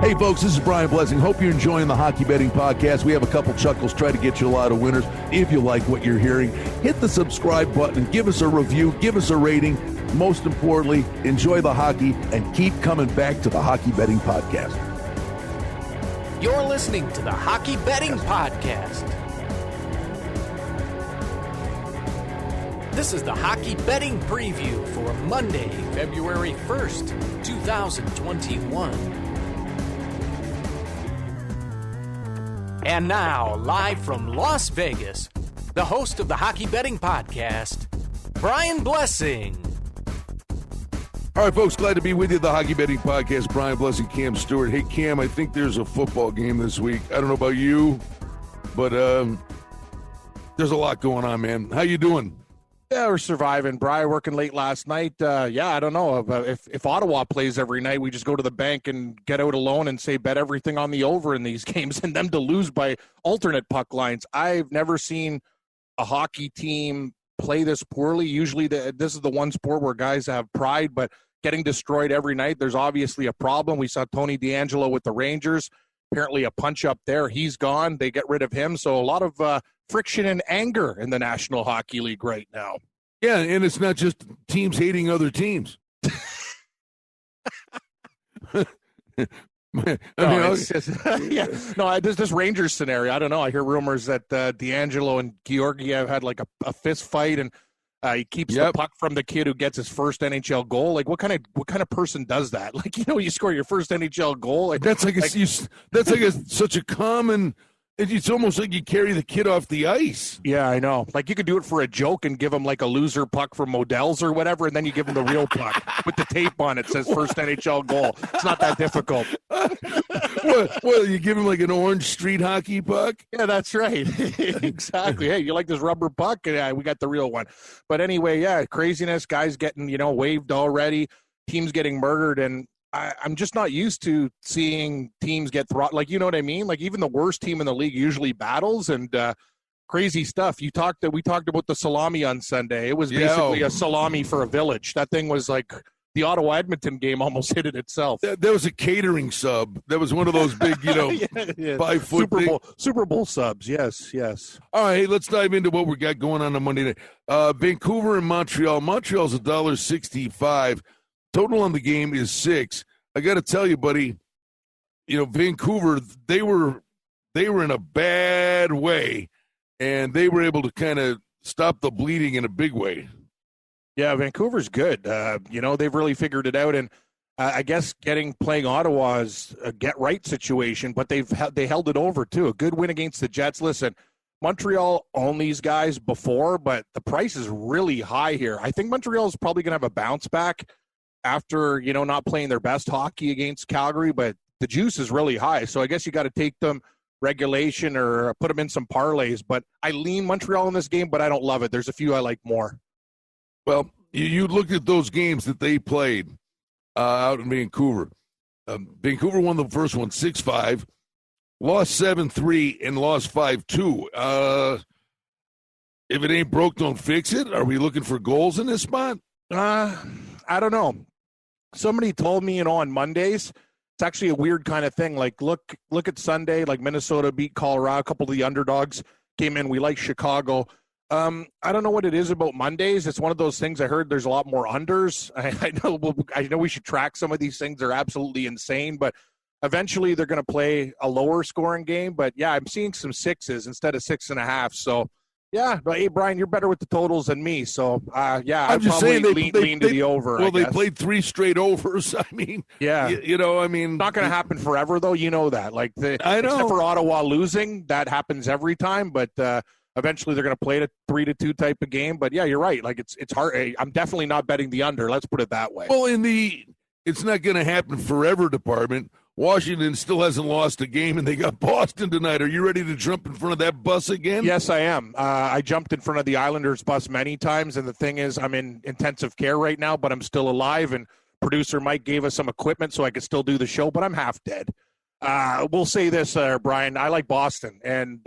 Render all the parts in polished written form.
Hey, folks, this is Brian Blessing. Hope you're enjoying the Hockey Betting Podcast. We have a couple chuckles, try to get you a lot of winners. If you like what you're hearing, hit the subscribe button, give us a review, give us a rating. Most importantly, enjoy the hockey and keep coming back to the Hockey Betting Podcast. You're listening to the Hockey Betting Podcast. This is the Hockey Betting Preview for Monday, February 1st, 2021. And now, live from Las Vegas, the host of the Hockey Betting Podcast, Brian Blessing. All right, folks, glad to be with you. The Hockey Betting Podcast, Brian Blessing, Cam Stewart. Hey, Cam, I think there's a football game this week. I don't know about you, but there's a lot going on, man. How you doing? Yeah, we're surviving. Brian working late last night. I don't know. If Ottawa plays every night, we just go to the bank and get out a loan and say bet everything on the over in these games and them to lose by alternate puck lines. I've never seen a hockey team play this poorly. Usually this is the one sport where guys have pride, but getting destroyed every night, there's obviously a problem. We saw Tony DeAngelo with the Rangers. Apparently a punch-up there. He's gone. They get rid of him. So a lot of friction and anger in the National Hockey League right now. Yeah, and it's not just teams hating other teams. This Rangers scenario. I don't know. I hear rumors that DeAngelo and Georgiev had like a fist fight, and he keeps the puck from the kid who gets his first NHL goal. Like, what kind of person does that? Like, you score your first NHL goal. Like, that's such a common. It's almost like you carry the kid off the ice. Yeah, I know. Like, you could do it for a joke and give him like a loser puck from Modell's or whatever, and then you give him the real puck with the tape on it says first NHL goal. It's not that difficult. Well, you give him like an orange street hockey puck? Yeah, that's right. Exactly. Hey, you like this rubber puck? Yeah, we got the real one. But anyway, yeah, craziness. Guys getting, waived already. Teams getting murdered, and I'm just not used to seeing teams get throttled. Like, you know what I mean? Like, even the worst team in the league usually battles, and crazy stuff. We talked about the salami on Sunday. It was basically a salami for a village. That thing was like the Ottawa-Edmonton game almost hit it itself. That was a catering sub. That was one of those big, 5-foot Super Bowl subs. Yes. All right, let's dive into what we got going on Monday night. Vancouver and Montreal. Montreal's $1.65. Total on the game is 6. I got to tell you, buddy, Vancouver, they were in a bad way, and they were able to kind of stop the bleeding in a big way. Yeah, Vancouver's good. They've really figured it out, and I guess playing Ottawa's a get-right situation, but they held it over, too. A good win against the Jets. Listen, Montreal owned these guys before, but the price is really high here. I think Montreal is probably going to have a bounce back after, not playing their best hockey against Calgary, but the juice is really high. So I guess you got to take them regulation or put them in some parlays. But I lean Montreal in this game, but I don't love it. There's a few I like more. Well, you looked at those games that they played out in Vancouver. Vancouver won the first one 6-5, lost 7-3, and lost 5-2. If it ain't broke, don't fix it. Are we looking for goals in this spot? I don't know. Somebody told me, on Mondays, it's actually a weird kind of thing. Like, look at Sunday, like Minnesota beat Colorado. A couple of the underdogs came in. We like Chicago. I don't know what it is about Mondays. It's one of those things. I heard there's a lot more unders. I know we should track some of these things. They're absolutely insane, but eventually they're going to play a lower scoring game. But yeah, I'm seeing some 6s instead of 6.5. So yeah, but hey, Brian, you're better with the totals than me. So I'm just saying they lean to the over. Well, they played 3 straight overs. I mean, yeah, not going to happen forever though. You know that. Like I know. Except for Ottawa losing, that happens every time. But eventually they're going to play a 3-2 type of game. But yeah, you're right. Like it's hard. I'm definitely not betting the under. Let's put it that way. Well, it's not going to happen forever department. Washington still hasn't lost a game, and they got Boston tonight. Are you ready to jump in front of that bus again? Yes, I am. I jumped in front of the Islanders bus many times, and the thing is, I'm in intensive care right now, but I'm still alive, and producer Mike gave us some equipment so I could still do the show, but I'm half dead. We'll say this, Brian. I like Boston, and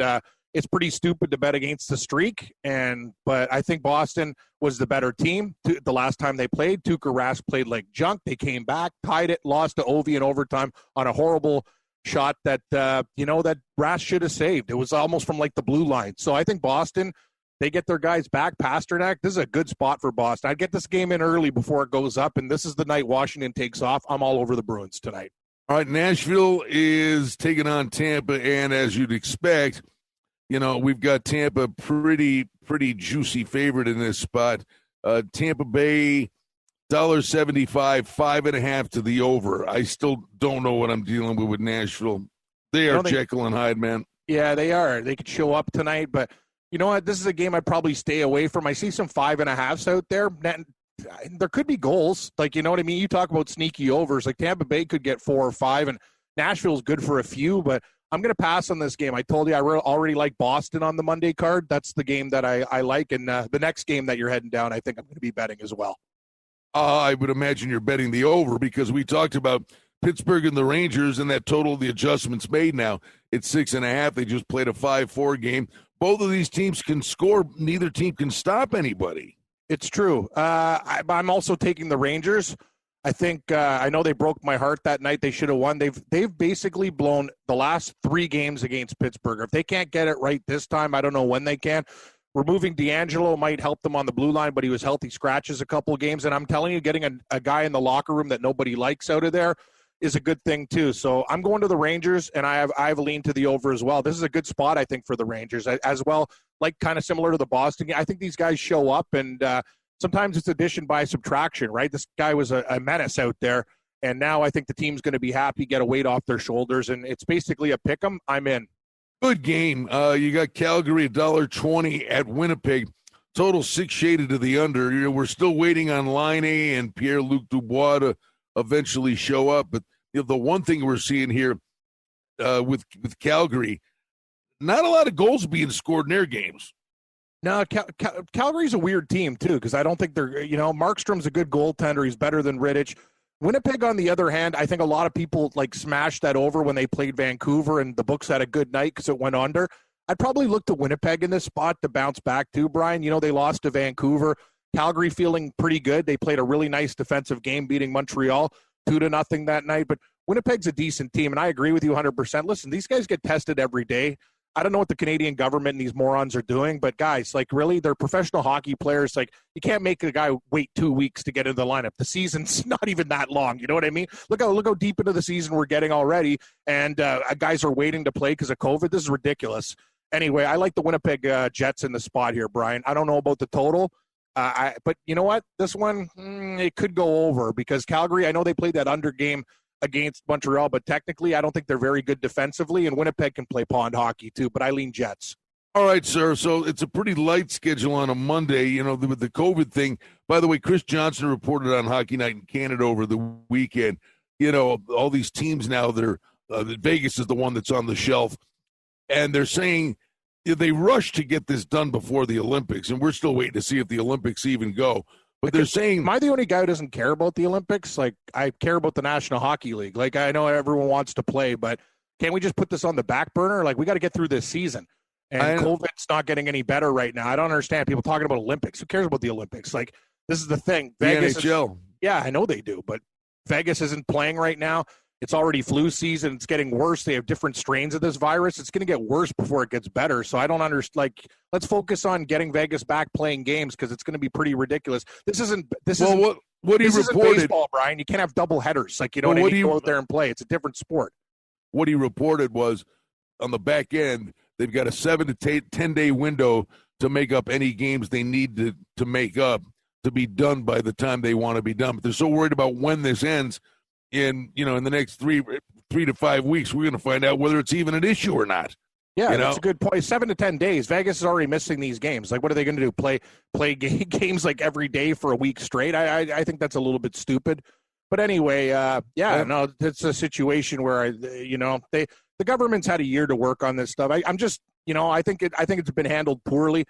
it's pretty stupid to bet against the streak. But I think Boston was the better team the last time they played. Tuukka Rask played like junk. They came back, tied it, lost to Ovi in overtime on a horrible shot that that Rask should have saved. It was almost from like the blue line. So I think Boston, they get their guys back. Pasternak, this is a good spot for Boston. I'd get this game in early before it goes up, and this is the night Washington takes off. I'm all over the Bruins tonight. All right, Nashville is taking on Tampa, and as you'd expect, we've got Tampa pretty juicy favorite in this spot. Tampa Bay, $1.75, 5.5 to the over. I still don't know what I'm dealing with Nashville. They are Jekyll and Hyde, man. Yeah, they are. They could show up tonight, but you know what? This is a game I'd probably stay away from. I see some 5.5s out there. There could be goals. Like, you know what I mean? You talk about sneaky overs. Like Tampa Bay could get 4 or 5, and Nashville's good for a few, but I'm going to pass on this game. I told you I already like Boston on the Monday card. That's the game that I like, and the next game that you're heading down, I think I'm going to be betting as well. I would imagine you're betting the over because we talked about Pittsburgh and the Rangers and that total of the adjustments made now. It's 6.5. They just played a 5-4 game. Both of these teams can score. Neither team can stop anybody. It's true. I'm also taking the Rangers. I think I know they broke my heart that night. They should have won. They've basically blown the last 3 games against Pittsburgh. If they can't get it right this time, I don't know when they can. Removing D'Angelo might help them on the blue line, but he was healthy scratches a couple of games. And I'm telling you, getting a guy in the locker room that nobody likes out of there is a good thing too. So I'm going to the Rangers, and I have leaned to the over as well. This is a good spot, I think, for the Rangers as well. Like kind of similar to the Boston game. I think these guys show up, and sometimes it's addition by subtraction, right? This guy was a menace out there, and now I think the team's going to be happy, get a weight off their shoulders, and it's basically a pick 'em. I'm in. Good game. You got Calgary $1.20 at Winnipeg. Total 6 shaded to the under. We're still waiting on Line A and Pierre-Luc Dubois to eventually show up. But the one thing we're seeing here with Calgary, not a lot of goals being scored in their games. No, Calgary's a weird team, too, because I don't think they're, Markstrom's a good goaltender. He's better than Rittich. Winnipeg, on the other hand, I think a lot of people smashed that over when they played Vancouver, and the books had a good night because it went under. I'd probably look to Winnipeg in this spot to bounce back too, Brian. They lost to Vancouver. Calgary feeling pretty good. They played a really nice defensive game, beating Montreal 2-0 that night. But Winnipeg's a decent team, and I agree with you 100%. Listen, these guys get tested every day. I don't know what the Canadian government and these morons are doing, but guys, really, they're professional hockey players. You can't make a guy wait 2 weeks to get into the lineup. The season's not even that long. You know what I mean? Look how deep into the season we're getting already, and guys are waiting to play because of COVID. This is ridiculous. Anyway, I like the Winnipeg Jets in the spot here, Brian. I don't know about the total, but you know what? This one, it could go over because Calgary, I know they played that under game against Montreal, but technically I don't think they're very good defensively, and Winnipeg can play pond hockey too, but I lean Jets. All right, sir. So it's a pretty light schedule on a Monday, with the COVID thing. By the way, Chris Johnson reported on Hockey Night in Canada over the weekend. All these teams now that are Vegas is the one that's on the shelf, and they're saying they rushed to get this done before the Olympics, and we're still waiting to see if the Olympics even go. But they're saying, am I the only guy who doesn't care about the Olympics? I care about the National Hockey League. I know everyone wants to play, but can't we just put this on the back burner? We got to get through this season. And COVID's not getting any better right now. I don't understand people talking about Olympics. Who cares about the Olympics? This is the thing. Vegas the NHL. Yeah, I know they do, but Vegas isn't playing right now. It's already flu season. It's getting worse. They have different strains of this virus. It's going to get worse before it gets better. So I don't understand. Let's focus on getting Vegas back playing games because it's going to be pretty ridiculous. This isn't baseball, Brian. You can't have double headers. Go out there and play. It's a different sport. What he reported was on the back end, they've got a 7 to 10 day window to make up any games they need to make up to be done by the time they want to be done. But they're so worried about when this ends. In the next 3 to 5 weeks, we're going to find out whether it's even an issue or not. Yeah, that's a good point. 7 to 10 days. Vegas is already missing these games. What are they going to do? Play games every day for a week straight? I think that's a little bit stupid. But anyway, no, it's a situation where the government's had a year to work on this stuff. I'm just, I think it's been handled poorly.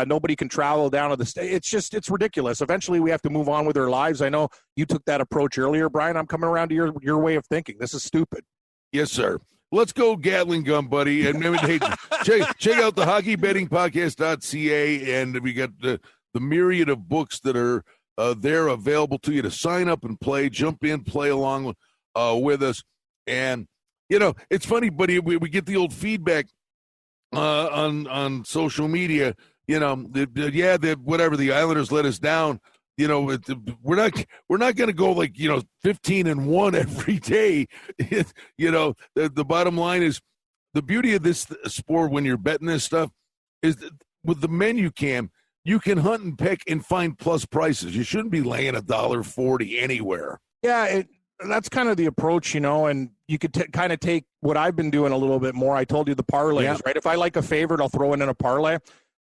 Nobody can travel down to the state. It's ridiculous. Eventually, we have to move on with our lives. I know you took that approach earlier, Brian. I'm coming around to your way of thinking. This is stupid. Yes, sir. let's go Gatling gun, buddy. And hey, check out the hockeybettingpodcast.ca, and we got the myriad of books that are there available to you to sign up and play, jump in, play along with us. And, it's funny, buddy, we get the old feedback on social media, whatever, the Islanders let us down. We're not going to go 15-1 every day. The bottom line is the beauty of this sport when you're betting this stuff is that with the menu, Cam, you can hunt and peck and find plus prices. You shouldn't be laying $1.40 anywhere. Yeah, that's kind of the approach, and you could kind of take what I've been doing a little bit more. I told you the parlays, right? If I like a favorite, I'll throw it in a parlay.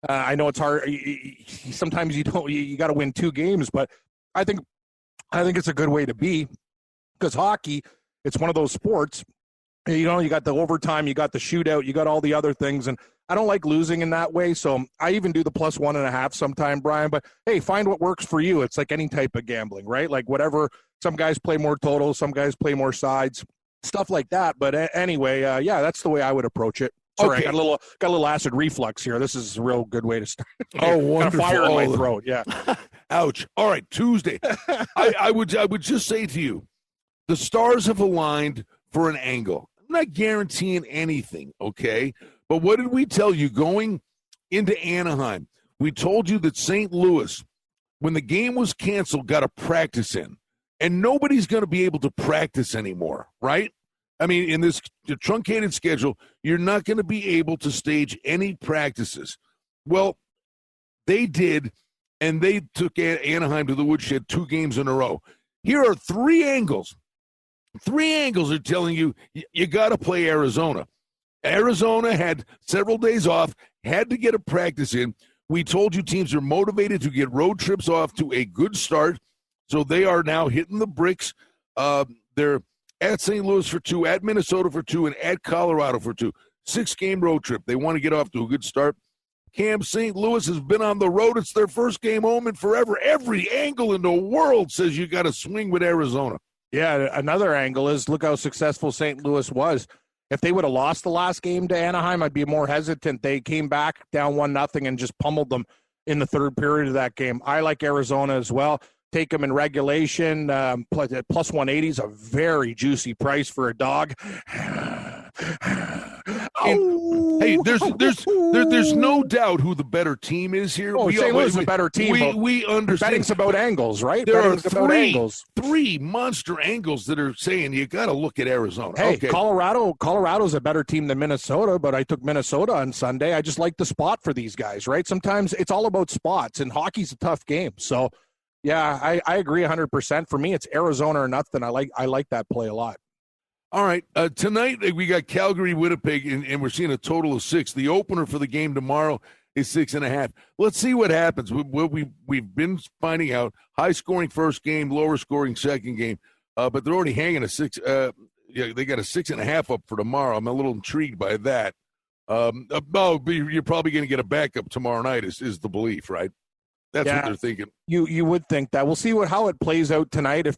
I know it's hard. Sometimes you got to win 2 games, but I think it's a good way to be, because hockey, it's one of those sports. You got the overtime, you got the shootout, you got all the other things, and I don't like losing in that way. So I even do the plus 1.5 sometime, Brian. But hey, find what works for you. It's like any type of gambling, right? Like whatever. Some guys play more totals, some guys play more sides, stuff like that. But anyway, that's the way I would approach it. Sorry, okay. I got a little acid reflux here. This is a real good way to start. Oh, wonderful! Fire in my throat. Yeah. Ouch! All right, Tuesday. I would just say to you, the stars have aligned for an angle. I'm not guaranteeing anything, okay? But what did we tell you going into Anaheim? We told you that St. Louis, when the game was canceled, got a practice in, and nobody's going to be able to practice anymore, right? I mean, in this truncated schedule, you're not going to be able to stage any practices. Well, they did, and they took Anaheim to the woodshed 2 games in a row. Here are 3 angles. 3 angles are telling you you got to play Arizona. Arizona had several days off, had to get a practice in. We told you teams are motivated to get road trips off to a good start, so they are now hitting the bricks. They're at St. Louis for 2, at Minnesota for 2, and at Colorado for 2. 6-game road trip. They want to get off to a good start. Cam, St. Louis has been on the road. It's their first game home in forever. Every angle in the world says you got to swing with Arizona. Yeah, another angle is look how successful St. Louis was. If they would have lost the last game to Anaheim, I'd be more hesitant. They came back down 1-0 and just pummeled them in the third period of that game. I like Arizona as well. Take them in regulation. Plus 180 is a very juicy price for a dog. Hey, there's no doubt who the better team is here. Oh, St. Louis is a better team. We understand. Betting's about angles, right? There are 3 monster angles that are saying you got to look at Arizona. Hey, okay. Colorado's a better team than Minnesota, but I took Minnesota on Sunday. I just like the spot for these guys, right? Sometimes it's all about spots, and hockey's a tough game. So, yeah, I agree 100%. For me, it's Arizona or nothing. I like that play a lot. All right, tonight we got Calgary, Winnipeg, and we're seeing a total of 6. The opener for the game tomorrow is 6.5. Let's see what happens. We've been finding out high-scoring first game, lower-scoring second game, but they're already hanging a 6. They got a 6.5 up for tomorrow. I'm a little intrigued by that. You're probably going to get a backup tomorrow night is the belief, right? That's what they're thinking. You would think that. We'll see how it plays out tonight. If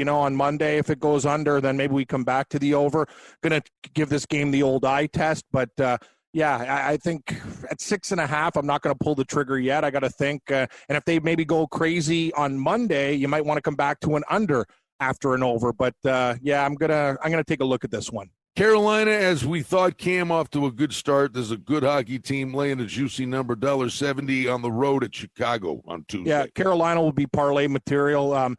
on Monday, if it goes under, then maybe we come back to the over. Going to give this game the old eye test, but I think at 6.5, I'm not going to pull the trigger yet. I got to think, and if they maybe go crazy on Monday, you might want to come back to an under after an over. But I'm gonna take a look at this one. Carolina, as we thought, Cam off to a good start. There's a good hockey team laying a juicy number, $1.70 on the road at Chicago on Tuesday. Yeah, Carolina will be parlay material.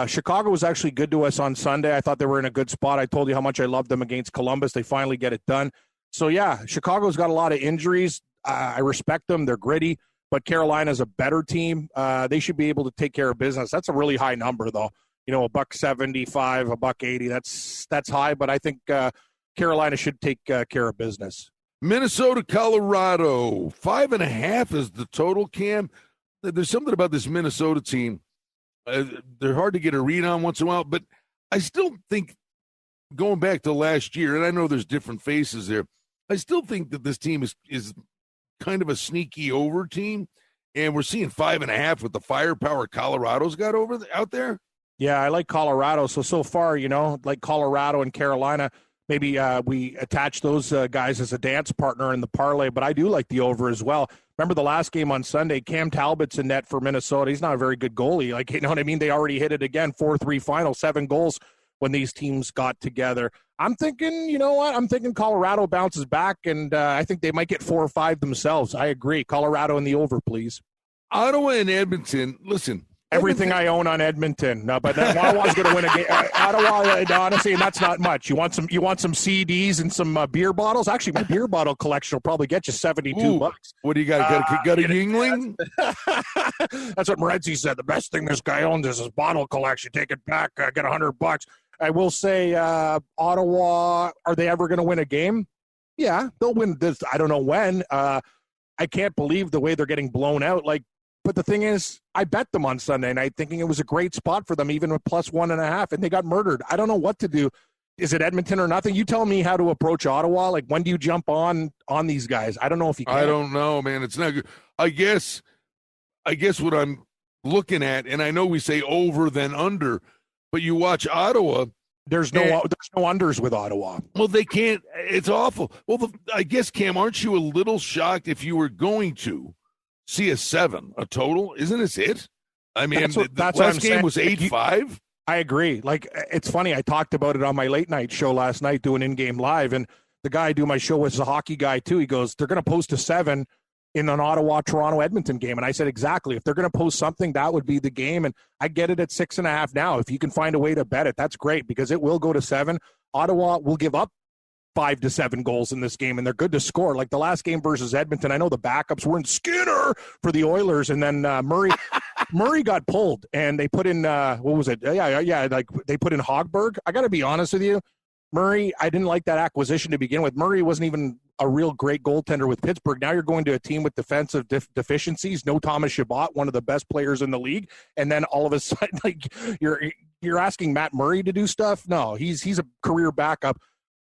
Chicago was actually good to us on Sunday. I thought they were in a good spot. I told you how much I loved them against Columbus. They finally get it done. So, yeah, Chicago's got a lot of injuries. I respect them. They're gritty. But Carolina's a better team. They should be able to take care of business. That's a really high number, though. $1.75, $1.80. That's high, but I think Carolina should take care of business. Minnesota, Colorado, 5.5 is the total, Cam. There's something about this Minnesota team. They're hard to get a read on once in a while, but I still think going back to last year, and I know there's different faces there, I still think that this team is kind of a sneaky over team, and we're seeing 5.5 with the firepower Colorado's got out there. Yeah, I like Colorado. So far, like Colorado and Carolina, maybe we attach those guys as a dance partner in the parlay, but I do like the over as well. Remember the last game on Sunday, Cam Talbot's in net for Minnesota. He's not a very good goalie. Like, you know what I mean? They already hit it again, 4-3 final, 7 goals when these teams got together. I'm thinking, you know what? I'm thinking Colorado bounces back, and I think they might get 4 or 5 themselves. I agree. Colorado in the over, please. Ottawa and Edmonton, listen. Everything I own on Edmonton. No, but Ottawa's going to win a game. Ottawa, honestly, and that's not much. You want some CDs and some beer bottles? Actually, my beer bottle collection will probably get you $72. What do you got? Got a Yingling? That's what Morenzi said. The best thing this guy owns is his bottle collection. Take it back. Get $100. I will say, Ottawa, are they ever going to win a game? Yeah, they'll win this. I don't know when. I can't believe the way they're getting blown out. But the thing is, I bet them on Sunday night thinking it was a great spot for them, even with plus 1.5, and they got murdered. I don't know what to do. Is it Edmonton or nothing? You tell me how to approach Ottawa. Like, when do you jump on these guys? I don't know if you can. I don't know, man. It's not good. I guess what I'm looking at, and I know we say over then under, but you watch Ottawa. There's no unders with Ottawa. Well, they can't. It's awful. Well, I guess, Cam, aren't you a little shocked if you were going to see a 7, a total? Isn't this it? I mean, the last game was 8-5. I agree. Like, it's funny. I talked about it on my late night show last night doing in-game live, and the guy I do my show with is a hockey guy too. He goes, they're going to post a 7 in an Ottawa-Toronto-Edmonton game. And I said, exactly. If they're going to post something, that would be the game. And I get it at 6.5 now. If you can find a way to bet it, that's great, because it will go to 7. Ottawa will give up 5 to 7 goals in this game, and they're good to score. Like the last game versus Edmonton, I know the backups were in Skinner for the Oilers, and then Murray got pulled, and they put in what was it? Yeah, like they put in Hogberg. I got to be honest with you, Murray, I didn't like that acquisition to begin with. Murray wasn't even a real great goaltender with Pittsburgh. Now you're going to a team with defensive deficiencies. No Thomas Chabot, one of the best players in the league, and then all of a sudden, like you're asking Matt Murray to do stuff. No, he's a career backup.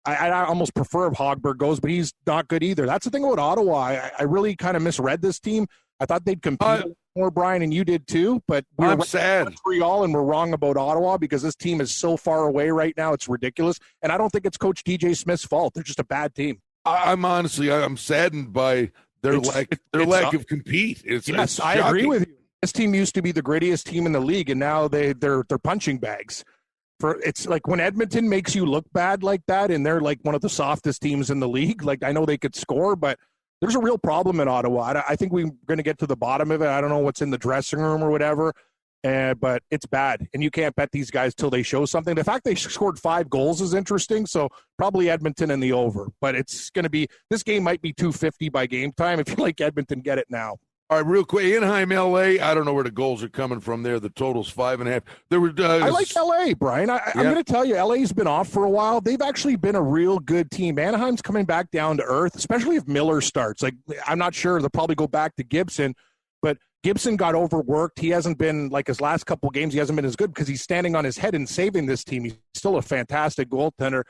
I almost prefer if Hogberg goes, but he's not good either. That's the thing about Ottawa. I really kind of misread this team. I thought they'd compete more, Brian, and you did too. But I'm sad. Montreal, and we're wrong about Ottawa because this team is so far away right now. It's ridiculous. And I don't think it's Coach DJ Smith's fault. They're just a bad team. I'm saddened by their lack of compete. It's I agree with you. This team used to be the grittiest team in the league, and now they're punching bags. It's like when Edmonton makes you look bad like that, and they're like one of the softest teams in the league. Like, I know they could score, but there's a real problem in Ottawa. I think we're going to get to the bottom of it. I don't know what's in the dressing room or whatever, but it's bad, and you can't bet these guys till they show something. The fact they scored 5 goals is interesting, so probably Edmonton in the over. But it's going to be – this game might be 250 by game time. If you like Edmonton, get it now. All right, real quick, Anaheim, L.A., I don't know where the goals are coming from there. The total's 5.5. There were. I like L.A., Brian. I'm going to tell you, L.A.'s been off for a while. They've actually been a real good team. Anaheim's coming back down to earth, especially if Miller starts. Like, I'm not sure. They'll probably go back to Gibson, but Gibson got overworked. He hasn't been, like his last couple games, he hasn't been as good because he's standing on his head and saving this team. He's still a fantastic goaltender.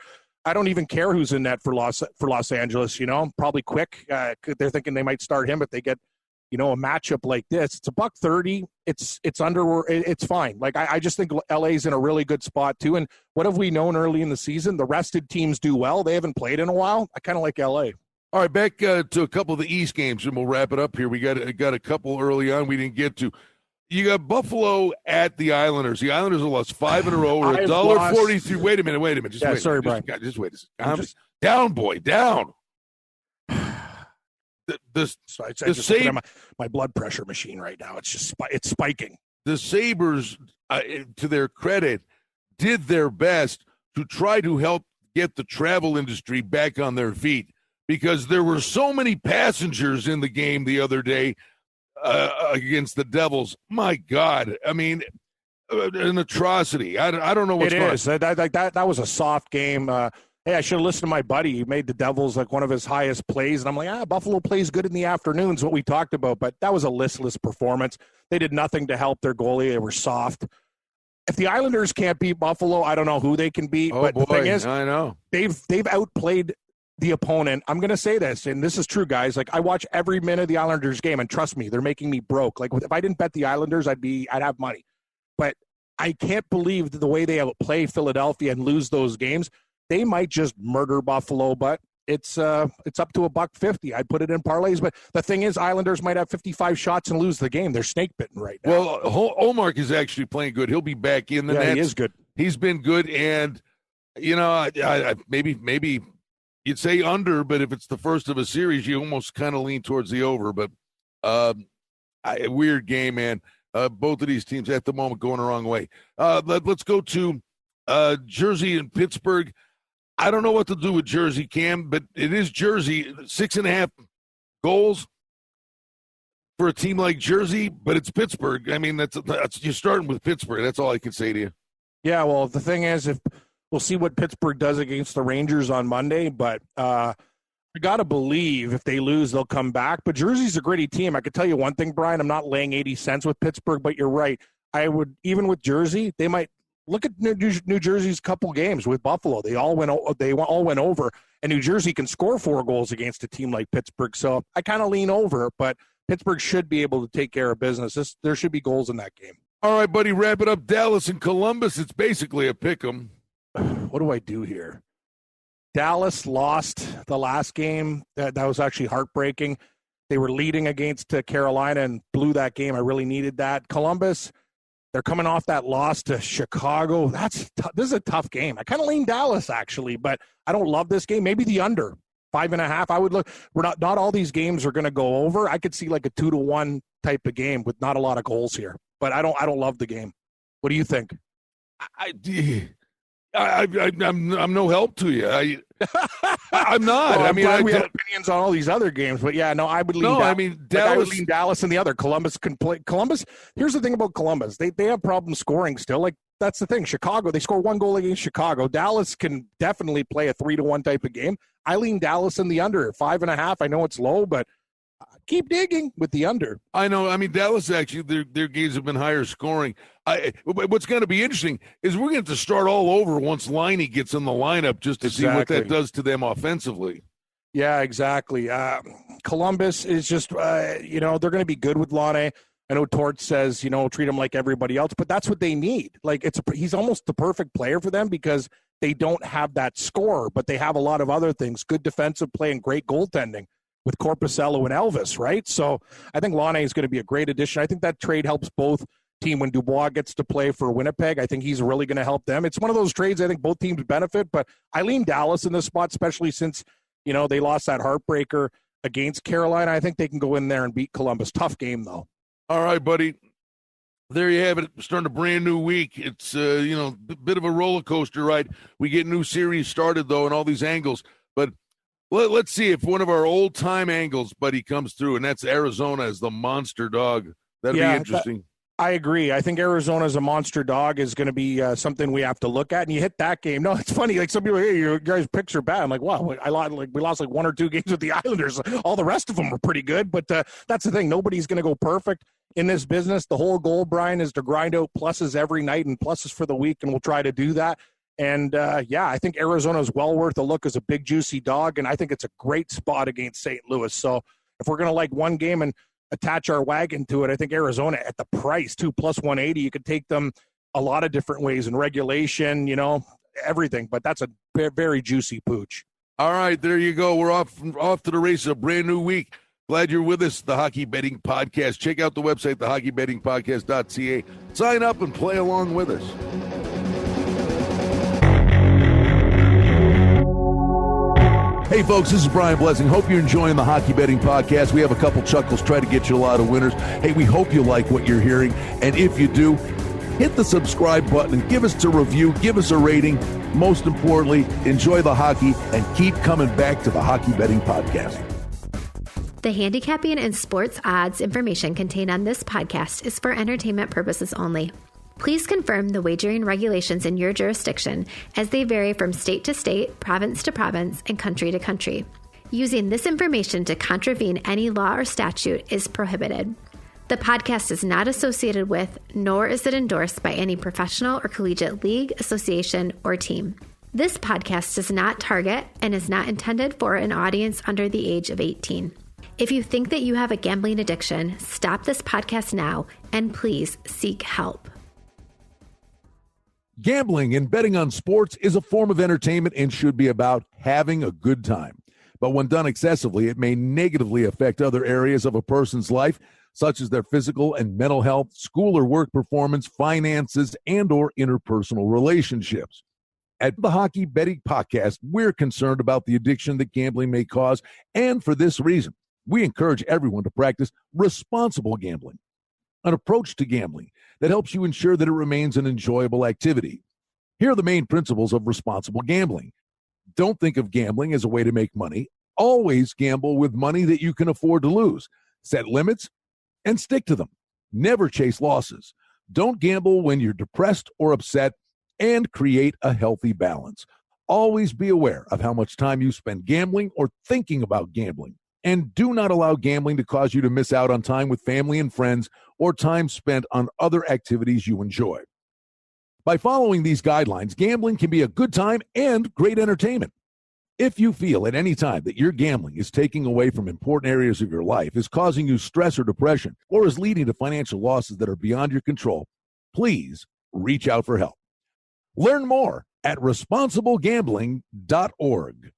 I don't even care who's in net for Los Angeles, probably Quick. They're thinking they might start him if they get – a matchup like this. It's $1.30. It's fine. Like, I just think LA's in a really good spot too. And what have we known early in the season? The rested teams do well. They haven't played in a while. I kind of like LA. All right, back to a couple of the East games, and we'll wrap it up here. We got a couple early on we didn't get to. You got Buffalo at the Islanders. The Islanders have lost 5 in a row, or $1.43. Wait a minute. Sorry, Brian. Just wait a second. Down, boy, down. My blood pressure machine right now. It's just it's spiking. The Sabres, to their credit, did their best to try to help get the travel industry back on their feet, because there were so many passengers in the game the other day against the Devils. My God, I mean, an atrocity. I don't know what's going on. It is. That was a soft game. Hey, I should have listened to my buddy. He made the Devils like one of his highest plays. And I'm like, Buffalo plays good in the afternoons, what we talked about. But that was a listless performance. They did nothing to help their goalie. They were soft. If the Islanders can't beat Buffalo, I don't know who they can beat. But the thing is, I know. They've outplayed the opponent. I'm going to say this, and this is true, guys. Like, I watch every minute of the Islanders game, and trust me, they're making me broke. Like, if I didn't bet the Islanders, I'd have money. But I can't believe the way they play Philadelphia and lose those games. they might just murder Buffalo, but it's up to $1.50. I'd put it in parlays, but the thing is, Islanders might have 55 shots and lose the game. They're snake bitten right now. Well, Olmark is actually playing good. He'll be back in the net. He is good. He's been good, and maybe you'd say under, but if it's the first of a series, you almost kind of lean towards the over. But weird game, man. Both of these teams at the moment going the wrong way. Let's go to Jersey and Pittsburgh. I don't know what to do with Jersey, Cam, but it is Jersey. 6.5 goals for a team like Jersey, but it's Pittsburgh. I mean, that's you're starting with Pittsburgh. That's all I can say to you. Yeah, well, the thing is, if we'll see what Pittsburgh does against the Rangers on Monday, but I got to believe if they lose, they'll come back. But Jersey's a gritty team. I could tell you one thing, Brian, I'm not laying 80 cents with Pittsburgh, but you're right. I would, even with Jersey, they might look at New Jersey's couple games with Buffalo. They all went over, and New Jersey can score 4 goals against a team like Pittsburgh. So I kind of lean over, but Pittsburgh should be able to take care of business. There should be goals in that game. All right, buddy, wrap it up. Dallas and Columbus, it's basically a pick-em. What do I do here? Dallas lost the last game. That was actually heartbreaking. They were leading against Carolina and blew that game. I really needed that. Columbus, they're coming off that loss to Chicago. This is a tough game. I kind of lean Dallas, actually, but I don't love this game. Maybe the under, 5.5. I would look. We're not all these games are going to go over. I could see like a 2-1 type of game with not a lot of goals here. But I don't love the game. What do you think? I'm no help to you. I'm not. Well, we have opinions on all these other games, but yeah, no, I would lean. No, Dallas. I mean Dallas. I would lean Dallas and the other. Columbus can play. Columbus. Here's the thing about Columbus. They have problems scoring still. Like that's the thing. Chicago. They score 1 goal against Chicago. Dallas can definitely play a 3-1 type of game. I lean Dallas in the under 5.5. I know it's low, but keep digging with the under. I know. I mean, Dallas actually, their games have been higher scoring. What's going to be interesting is we're going to start all over once Liney gets in the lineup just to see what that does to them offensively. Yeah, exactly. Columbus is just, they're going to be good with Laine. I know Torts says, treat him like everybody else, but that's what they need. Like he's almost the perfect player for them because they don't have that score, but they have a lot of other things, good defensive play and great goaltending with Korpisalo and Elvis, right? So I think Laine is going to be a great addition. I think that trade helps both team when Dubois gets to play for Winnipeg. I think he's really going to help them. It's one of those trades I think both teams benefit, but I lean Dallas in this spot, especially since, they lost that heartbreaker against Carolina. I think they can go in there and beat Columbus. Tough game, though. All right, buddy. There you have it. Starting a brand new week. It's, a bit of a roller coaster ride. We get new series started, though, and all these angles. But let's see if one of our old-time angles, buddy, comes through, and that's Arizona as the monster dog. That'd be interesting. I agree. I think Arizona as a monster dog is going to be something we have to look at. And you hit that game. No, it's funny. Like some people, hey, your guys' picks are bad. I'm like, wow, we lost like 1 or 2 games with the Islanders. All the rest of them were pretty good. But that's the thing. Nobody's going to go perfect in this business. The whole goal, Brian, is to grind out pluses every night and pluses for the week, and we'll try to do that. And, I think Arizona is well worth a look as a big, juicy dog, and I think it's a great spot against St. Louis. So if we're going to like one game and attach our wagon to it, I think Arizona at the price, too, plus 180, you could take them a lot of different ways in regulation, everything. But that's a very juicy pooch. All right, there you go. We're off to the races, a brand new week. Glad you're with us, the Hockey Betting Podcast. Check out the website, thehockeybettingpodcast.ca. Sign up and play along with us. Hey, folks, this is Brian Blessing. Hope you're enjoying the Hockey Betting Podcast. We have a couple chuckles, try to get you a lot of winners. Hey, we hope you like what you're hearing. And if you do, hit the subscribe button and give us a review, give us a rating. Most importantly, enjoy the hockey and keep coming back to the Hockey Betting Podcast. The handicapping and sports odds information contained on this podcast is for entertainment purposes only. Please confirm the wagering regulations in your jurisdiction as they vary from state to state, province to province, and country to country. Using this information to contravene any law or statute is prohibited. The podcast is not associated with, nor is it endorsed by any professional or collegiate league, association, or team. This podcast does not target and is not intended for an audience under the age of 18. If you think that you have a gambling addiction, stop this podcast now and please seek help. Gambling and betting on sports is a form of entertainment and should be about having a good time. But when done excessively, it may negatively affect other areas of a person's life, such as their physical and mental health, school or work performance, finances, and or interpersonal relationships. At the Hockey Betting Podcast, we're concerned about the addiction that gambling may cause, and for this reason, we encourage everyone to practice responsible gambling, an approach to gambling that helps you ensure that it remains an enjoyable activity. Here are the main principles of responsible gambling. Don't think of gambling as a way to make money. Always gamble with money that you can afford to lose. Set limits and stick to them. Never chase losses. Don't gamble when you're depressed or upset, and create a healthy balance. Always be aware of how much time you spend gambling or thinking about gambling. And do not allow gambling to cause you to miss out on time with family and friends or time spent on other activities you enjoy. By following these guidelines, gambling can be a good time and great entertainment. If you feel at any time that your gambling is taking away from important areas of your life, is causing you stress or depression, or is leading to financial losses that are beyond your control, please reach out for help. Learn more at responsiblegambling.org.